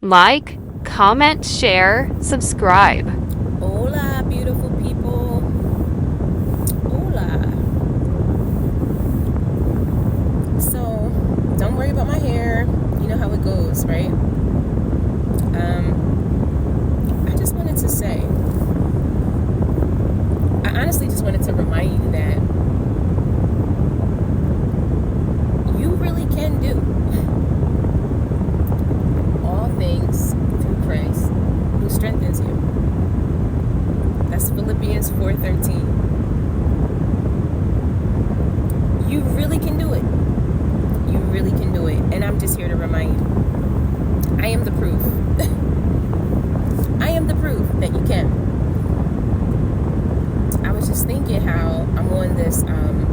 Like, comment, share, subscribe. Hola, beautiful people. Hola. So, don't worry about my hair. You know how it goes, right? I just wanted to say, I honestly just wanted to remind you that you really can do all things through Christ who strengthens you. That's Philippians 4:13. You really can do it. You really can do it. And I'm just here to remind you. I am the proof. I am the proof that you can. I was just thinking how I'm on this, I'm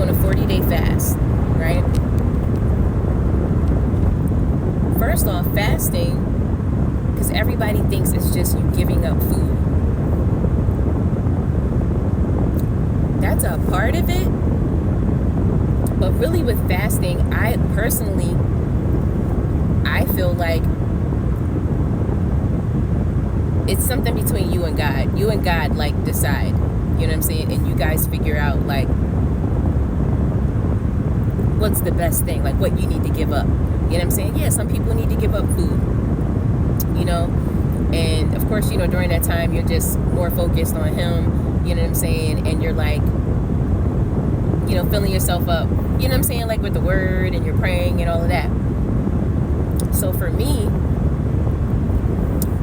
on a 40-day fast, right? First off, fasting, because everybody thinks it's just you giving up food. That's a part of it. But really with fasting, I feel like it's something between you and God. You and God like decide, you know what I'm saying? And you guys figure out like what's the best thing, like what you need to give up. You know what I'm saying? Yeah, some people need to give up food, you know? And of course, you know, during that time, you're just more focused on Him, you know what I'm saying? And you're like, you know, filling yourself up, you know what I'm saying? Like with the word and you're praying and all of that. So for me,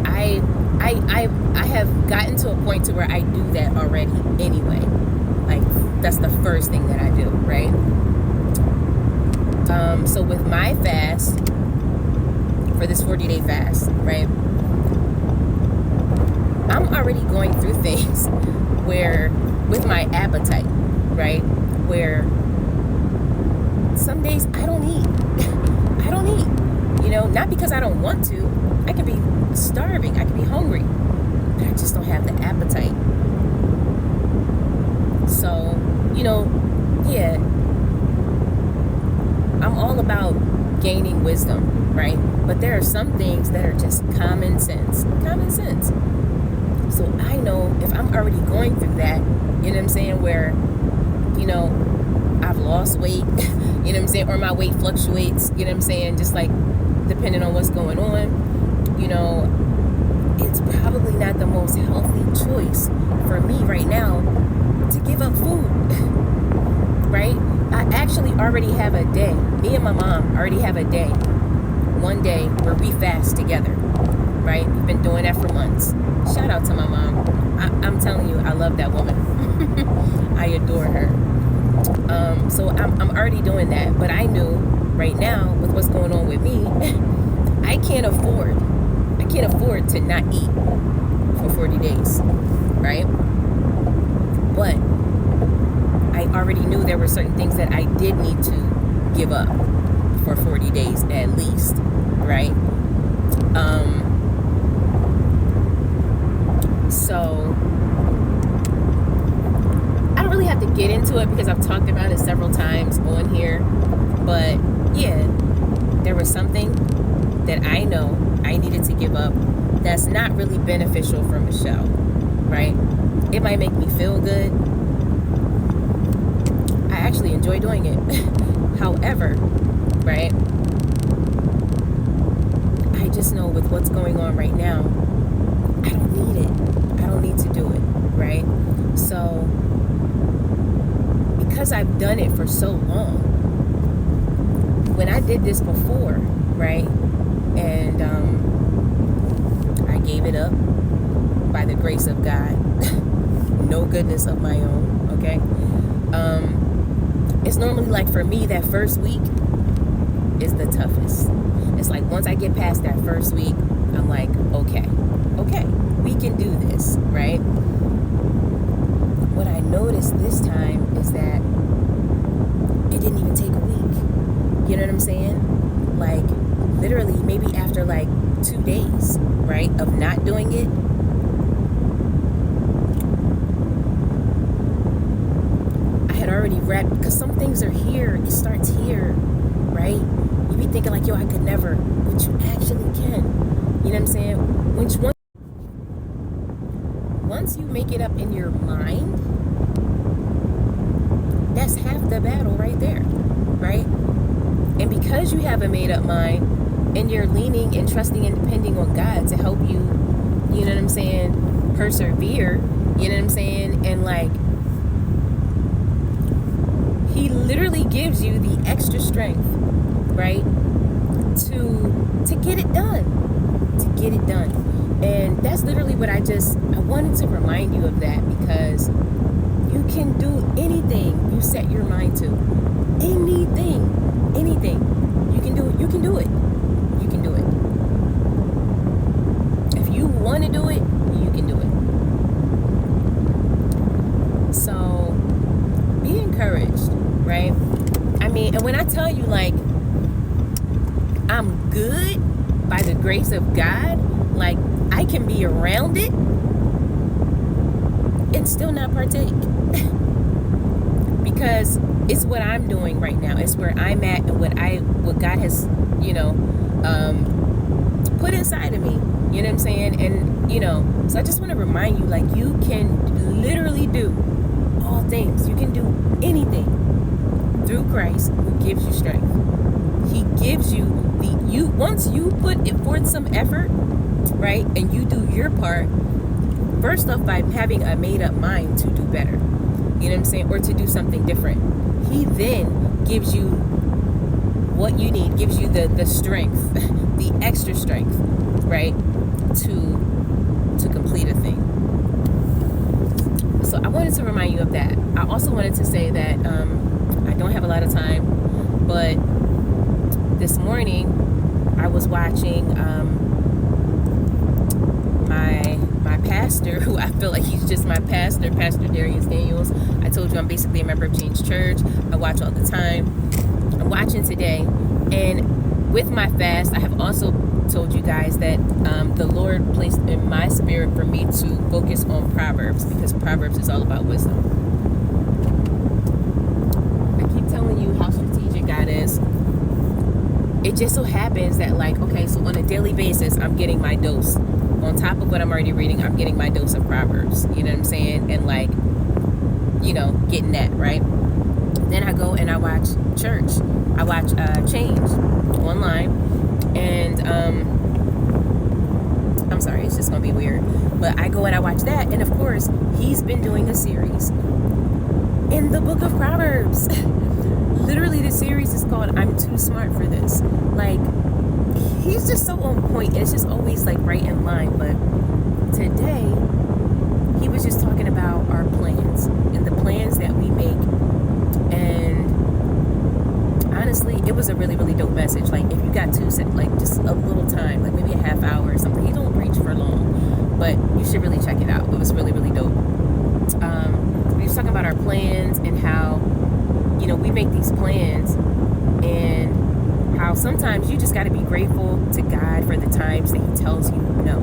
I have gotten to a point to where I do that already anyway. Like that's the first thing that I do, right? So with my fast, for this 40-day fast, right? I'm already going through things where with my appetite, right? Where some days I don't eat. I don't eat. You know, not because I don't want to. I can be starving. I can be hungry. But I just don't have the appetite. So, you know, yeah. I'm all about gaining wisdom, right? But there are some things that are just common sense. Common sense. So I know if I'm already going through that, you know what I'm saying, where, you know, I've lost weight, you know what I'm saying, or my weight fluctuates, you know what I'm saying, just like depending on what's going on, you know, it's probably not the most healthy choice for me right now to give up food, right? I actually already have a day, me and my mom already have a day, one day where we fast together, right? We've been doing that for months. Shout out to my mom. I'm telling you, I love that woman. I adore her. So I'm already doing that. But I knew right now with what's going on with me, I can't afford to not eat for 40 days, right? But I already knew there were certain things that I did need to give up for 40 days at least, right? So I don't really have to get into it because I've talked about it several times on here. But yeah, there was something that I know I needed to give up that's not really beneficial for Michelle, right? It might make me feel good. I actually enjoy doing it. However, right? I just know with what's going on right now, I don't need it. I don't need to do it, right? So, because I've done it for so long, when I did this before, right? And I gave it up by the grace of God. No goodness of my own, okay? It's normally like for me, that first week is the toughest. It's like once I get past that first week, I'm like, okay, we can do this, right? What I noticed this time is that it didn't even take a week. You know what I'm saying? Like literally maybe after like 2 days, right, of not doing it, I had already read, because some things are here, it starts here, right? thinking like, yo, I could never, but you actually can. You know what I'm saying? Once you make it up in your mind, that's half the battle right there, right? And because you have a made up mind and you're leaning and trusting and depending on God to help you, you know what I'm saying, persevere, you know what I'm saying, and like, he literally gives you the extra strength, right, to get it done. And that's literally what I wanted to remind you of that, because you can do anything you set your mind to. Anything. You can do it. You can do it. If you want to do it, you can do it. So be encouraged, right? I mean, and when I tell you, like, I'm good by the grace of God, like, I can be around it and still not partake. Because it's what I'm doing right now. It's where I'm at, and what God has, put inside of me. You know what I'm saying? And, so I just want to remind you, like, you can literally do all things. You can do anything through Christ who gives you strength. He gives you once you put forth some effort, right, and you do your part, first off, by having a made up mind to do better, you know what I'm saying, or to do something different, he then gives you what you need, gives you the strength, the extra strength, right, to complete a thing. So I wanted to remind you of that. I also wanted to say that I don't have a lot of time, but this morning I was watching my pastor, who I feel like he's just my pastor, Pastor Darius Daniels. I told you I'm basically a member of Change Church. I watch all the time. I'm watching today, and with my fast, I have also told you guys that the Lord placed in my spirit for me to focus on Proverbs, because Proverbs is all about wisdom. I keep telling you how strategic God is. It just so happens that, like, okay, so on a daily basis, I'm getting my dose. On top of what I'm already reading, I'm getting my dose of Proverbs. You know what I'm saying? And, like, getting that, right? Then I go and I watch church. I watch Change online. And, I'm sorry, it's just going to be weird. But I go and I watch that. And, of course, he's been doing a series in the book of Proverbs. Literally, the series is called I'm Too Smart for This. Like, he's just so on point. It's just always, like, right in line. But today, he was just talking about our plans and the plans that we make. And honestly, it was a really, really dope message. Like, if you got just a little time, like maybe a half hour or something. He don't preach for long, but you should really check it out. It was really, really dope. We was talking about our plans and how, we make these plans, and how sometimes you just got to be grateful to God for the times that he tells you no.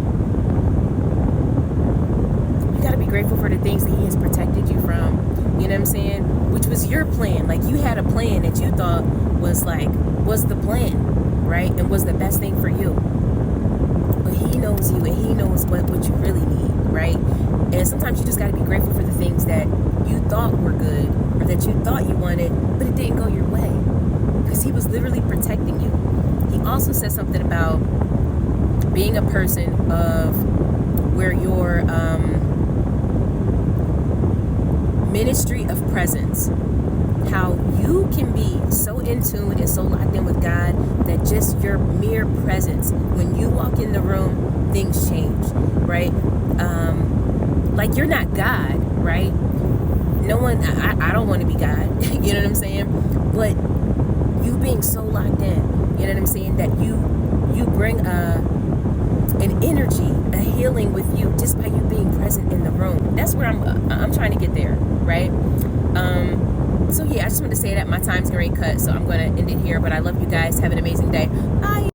You got to be grateful for the things that he has protected you from, you know what I'm saying, which was your plan. Like, you had a plan that you thought was the plan, right, and was the best thing for you. But he knows you, and he knows what you really need, right? And sometimes you just got to be grateful for the things that you thought were good, or that you thought you wanted, but it didn't go your way, because he was literally protecting you. He also said something about being a person of where your ministry of presence, how you can be so in tune and so locked in with God that just your mere presence, when you walk in the room, things change, right? Like, you're not God, right? No one, I don't want to be God, you know what I'm saying? But you being so locked in, you know what I'm saying, that you bring an energy, a healing with you just by you being present in the room. That's where I'm trying to get there, right? So yeah, I just wanted to say that my time's getting ready to cut, so I'm going to end it here. But I love you guys. Have an amazing day. Bye.